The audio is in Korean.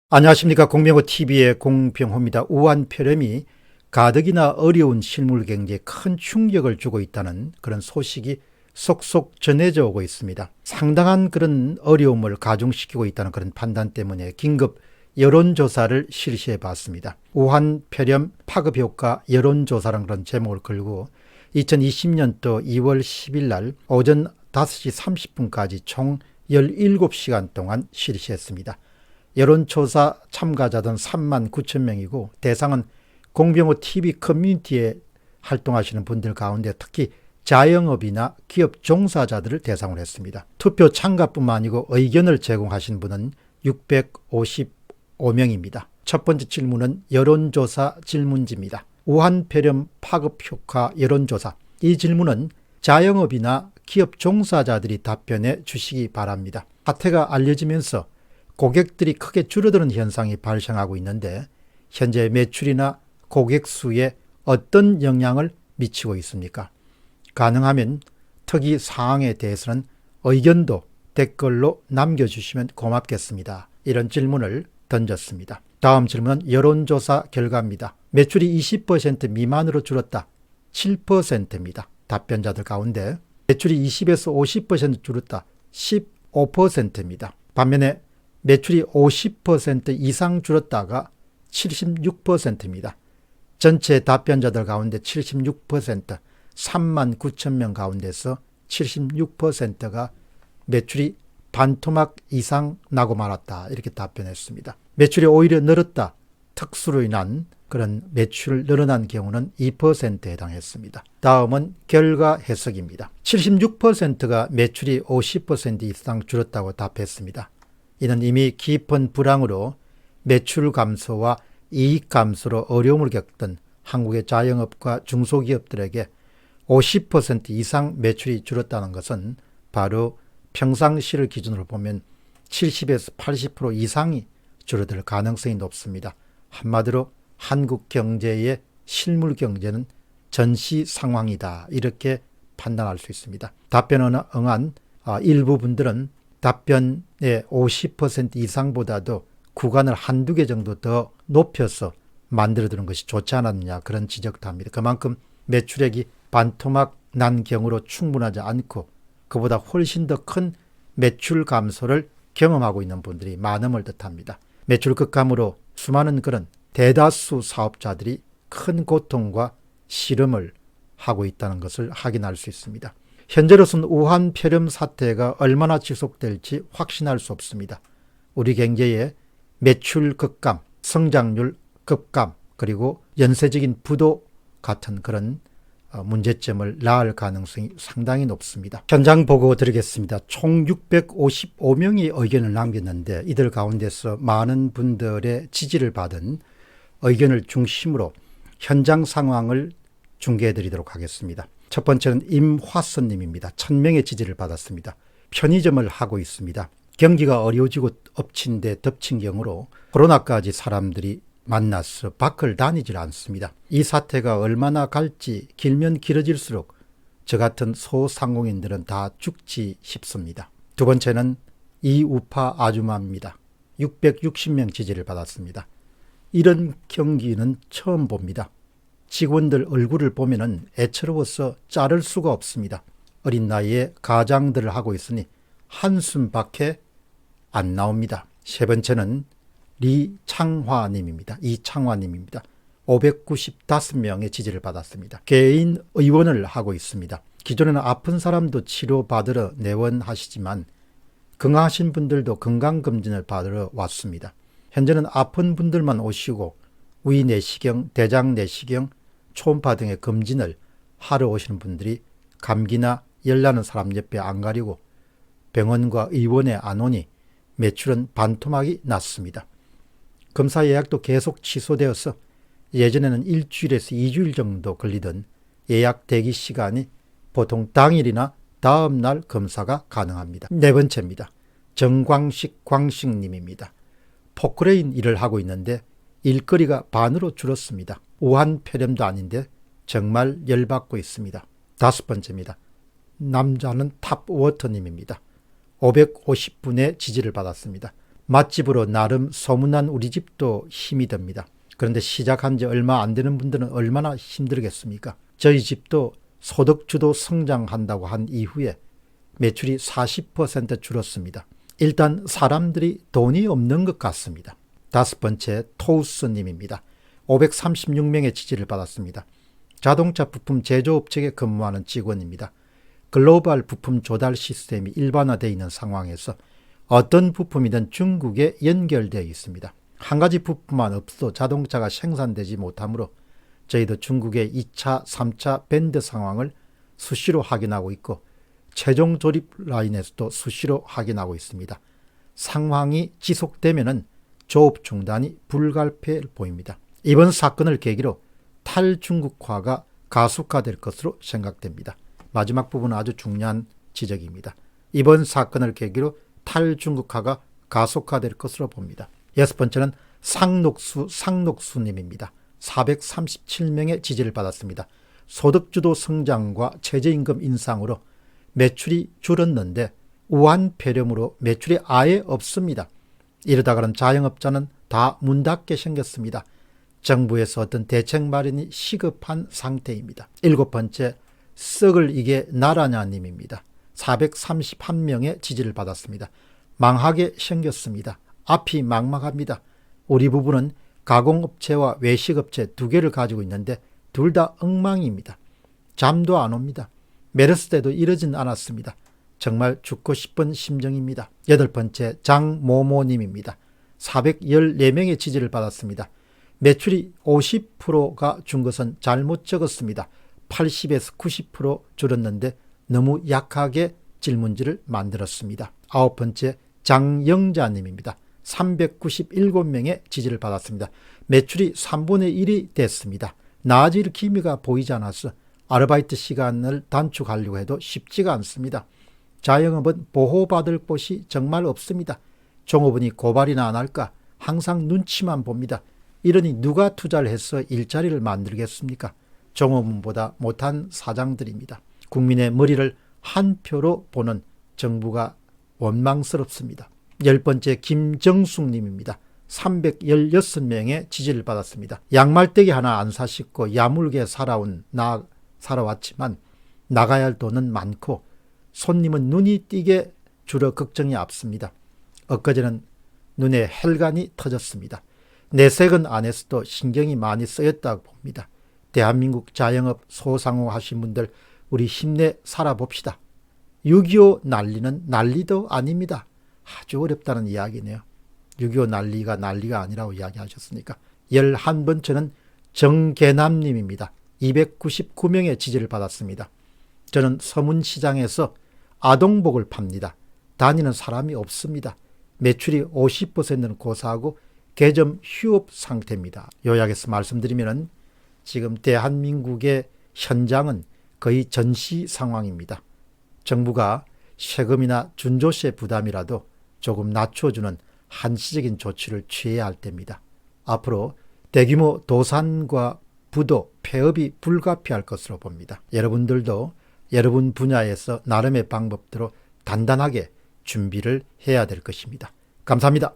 안녕하십니까. 공병호TV의 공병호입니다. 우한폐렴이 가덕이나 어려운 실물 경제에 큰 충격을 주고 있다는 그런 소식이 속속 전해져 오고 있습니다. 상당한 그런 어려움을 가중시키고 있다는 그런 판단 때문에 긴급 여론조사를 실시해 봤습니다. 우한폐렴 파급효과 여론조사라는 그런 제목을 걸고 2020년도 2월 10일 날 오전 5시 30분까지 총 17시간 동안 실시했습니다. 여론조사 참가자들은 3만 9천 명이고 대상은 공병호TV 커뮤니티에 활동하시는 분들 가운데 특히 자영업이나 기업 종사자들을 대상으로 했습니다. 투표 참가뿐만 아니고 의견을 제공하신 분은 655명입니다. 첫 번째 질문은 여론조사 질문지입니다. 우한폐렴 파급효과 여론조사. 이 질문은 자영업이나 기업 종사자들이 답변해 주시기 바랍니다. 사태가 알려지면서 고객들이 크게 줄어드는 현상이 발생하고 있는데 현재 매출이나 고객 수에 어떤 영향을 미치고 있습니까? 가능하면 특이 사항에 대해서는 의견도 댓글로 남겨주시면 고맙겠습니다. 이런 질문을 던졌습니다. 다음 질문은 여론조사 결과입니다. 매출이 20% 미만으로 줄었다. 7%입니다. 답변자들 가운데 매출이 20에서 50% 줄었다. 15%입니다. 반면에 매출이 50% 이상 줄었다가 76%입니다. 전체 답변자들 가운데 76%, 3만 9천 명 가운데서 76%가 매출이 반토막 이상 나고 말았다. 이렇게 답변했습니다. 매출이 오히려 늘었다. 특수로 인한 그런 매출 늘어난 경우는 2%에 해당했습니다. 다음은 결과 해석입니다. 76%가 매출이 50% 이상 줄었다고 답했습니다. 이는 이미 깊은 불황으로 매출 감소와 이익 감소로 어려움을 겪던 한국의 자영업과 중소기업들에게 50% 이상 매출이 줄었다는 것은 바로 평상시를 기준으로 보면 70에서 80% 이상이 줄어들 가능성이 높습니다. 한마디로 한국 경제의 실물 경제는 전시 상황이다. 이렇게 판단할 수 있습니다. 답변에 응한 일부 분들은 답변의 50% 이상보다도 구간을 한두 개 정도 더 높여서 만들어두는 것이 좋지 않았느냐 그런 지적도 합니다. 그만큼 매출액이 반토막 난 경우로 충분하지 않고 그보다 훨씬 더 큰 매출 감소를 경험하고 있는 분들이 많음을 뜻합니다. 매출 급감으로 수많은 그런 대다수 사업자들이 큰 고통과 시름을 하고 있다는 것을 확인할 수 있습니다. 현재로서는 우한폐렴 사태가 얼마나 지속될지 확신할 수 없습니다. 우리 경제의 매출 급감, 성장률 급감, 그리고 연쇄적인 부도 같은 그런 문제점을 낳을 가능성이 상당히 높습니다. 현장 보고 드리겠습니다. 총 655명이 의견을 남겼는데 이들 가운데서 많은 분들의 지지를 받은 의견을 중심으로 현장 상황을 중계해 드리도록 하겠습니다. 첫 번째는 임화선 님입니다. 1000명의 지지를 받았습니다. 편의점을 하고 있습니다. 경기가 어려워지고 엎친 데 덮친 경우로 코로나까지 사람들이 만나서 밖을 다니질 않습니다. 이 사태가 얼마나 갈지 길면 길어질수록 저 같은 소상공인들은 다 죽지 싶습니다. 두 번째는 이우파 아주마입니다. 660명 지지를 받았습니다. 이런 경기는 처음 봅니다. 직원들 얼굴을 보면 애처로워서 자를 수가 없습니다. 어린 나이에 가장들을 하고 있으니 한숨밖에 안 나옵니다. 세 번째는 리창화님입니다. 이창화님입니다. 595명의 지지를 받았습니다. 개인 의원을 하고 있습니다. 기존에는 아픈 사람도 치료받으러 내원하시지만 건강하신 분들도 건강검진을 받으러 왔습니다. 현재는 아픈 분들만 오시고 위 내시경, 대장 내시경, 초음파 등의 검진을 하러 오시는 분들이 감기나 열나는 사람 옆에 안 가리고 병원과 의원에 안 오니 매출은 반토막이 났습니다. 검사 예약도 계속 취소되어서 예전에는 일주일에서 2주일 정도 걸리던 예약 대기 시간이 보통 당일이나 다음 날 검사가 가능합니다. 네 번째입니다. 정광식 광식님입니다. 포크레인 일을 하고 있는데 일거리가 반으로 줄었습니다. 우한폐렴도 아닌데 정말 열받고 있습니다. 다섯 번째입니다. 남자는 탑워터님입니다. 550분의 지지를 받았습니다. 맛집으로 나름 소문난 우리 집도 힘이 듭니다. 그런데 시작한 지 얼마 안 되는 분들은 얼마나 힘들겠습니까? 저희 집도 소득주도 성장한다고 한 이후에 매출이 40% 줄었습니다. 일단 사람들이 돈이 없는 것 같습니다. 다섯 번째, 토우스님입니다. 536명의 지지를 받았습니다. 자동차 부품 제조업체에 근무하는 직원입니다. 글로벌 부품 조달 시스템이 일반화되어 있는 상황에서 어떤 부품이든 중국에 연결되어 있습니다. 한 가지 부품만 없어도 자동차가 생산되지 못하므로 저희도 중국의 2차, 3차 밴드 상황을 수시로 확인하고 있고 최종 조립 라인에서도 수시로 확인하고 있습니다. 상황이 지속되면은 조업 중단이 불가피해 보입니다. 이번 사건을 계기로 탈중국화가 가속화될 것으로 생각됩니다. 마지막 부분은 아주 중요한 지적입니다. 이번 사건을 계기로 탈중국화가 가속화될 것으로 봅니다. 여섯 번째는 상록수님입니다. 437명의 지지를 받았습니다. 소득주도 성장과 최저임금 인상으로 매출이 줄었는데 우한폐렴으로 매출이 아예 없습니다. 이러다가는 자영업자는 다 문 닫게 생겼습니다. 정부에서 어떤 대책 마련이 시급한 상태입니다. 일곱 번째, 썩을 이게 나라냐님입니다. 431명의 지지를 받았습니다. 망하게 생겼습니다. 앞이 막막합니다. 우리 부부는 가공업체와 외식업체 두 개를 가지고 있는데 둘 다 엉망입니다. 잠도 안 옵니다. 메르스 때도 이러진 않았습니다. 정말 죽고 싶은 심정입니다. 여덟 번째, 장모모님입니다. 414명의 지지를 받았습니다. 매출이 50%가 준 것은 잘못 적었습니다. 80에서 90% 줄었는데 너무 약하게 질문지를 만들었습니다. 아홉 번째, 장영자님입니다. 397명의 지지를 받았습니다. 매출이 3분의 1이 됐습니다. 나아질 기미가 보이지 않아서 아르바이트 시간을 단축하려고 해도 쉽지가 않습니다. 자영업은 보호받을 곳이 정말 없습니다. 종업원이 고발이나 안 할까 항상 눈치만 봅니다. 이러니 누가 투자를 해서 일자리를 만들겠습니까? 종업원보다 못한 사장들입니다. 국민의 머리를 한 표로 보는 정부가 원망스럽습니다. 열 번째, 김정숙님입니다. 316명의 지지를 받았습니다. 양말대기 하나 안 사시고 야물게 살아왔지만 나가야 할 돈은 많고 손님은 눈이 띄게 줄어 걱정이 앞섭니다. 엊그제는 눈에 혈관이 터졌습니다. 내색은 안 했어도 신경이 많이 쓰였다고 봅니다. 대한민국 자영업 소상공 하신 분들 우리 힘내 살아봅시다. 6.25 난리는 난리도 아닙니다. 아주 어렵다는 이야기네요. 6.25 난리가 아니라고 이야기하셨으니까. 11번째는 정계남님입니다. 299명의 지지를 받았습니다. 저는 서문시장에서 아동복을 팝니다. 다니는 사람이 없습니다. 매출이 50%는 고사하고 개점 휴업 상태입니다. 요약해서 말씀드리면 지금 대한민국의 현장은 거의 전시 상황입니다. 정부가 세금이나 준조세 부담이라도 조금 낮춰주는 한시적인 조치를 취해야 할 때입니다. 앞으로 대규모 도산과 부도, 폐업이 불가피할 것으로 봅니다. 여러분들도 여러분 분야에서 나름의 방법대로 단단하게 준비를 해야 될 것입니다. 감사합니다.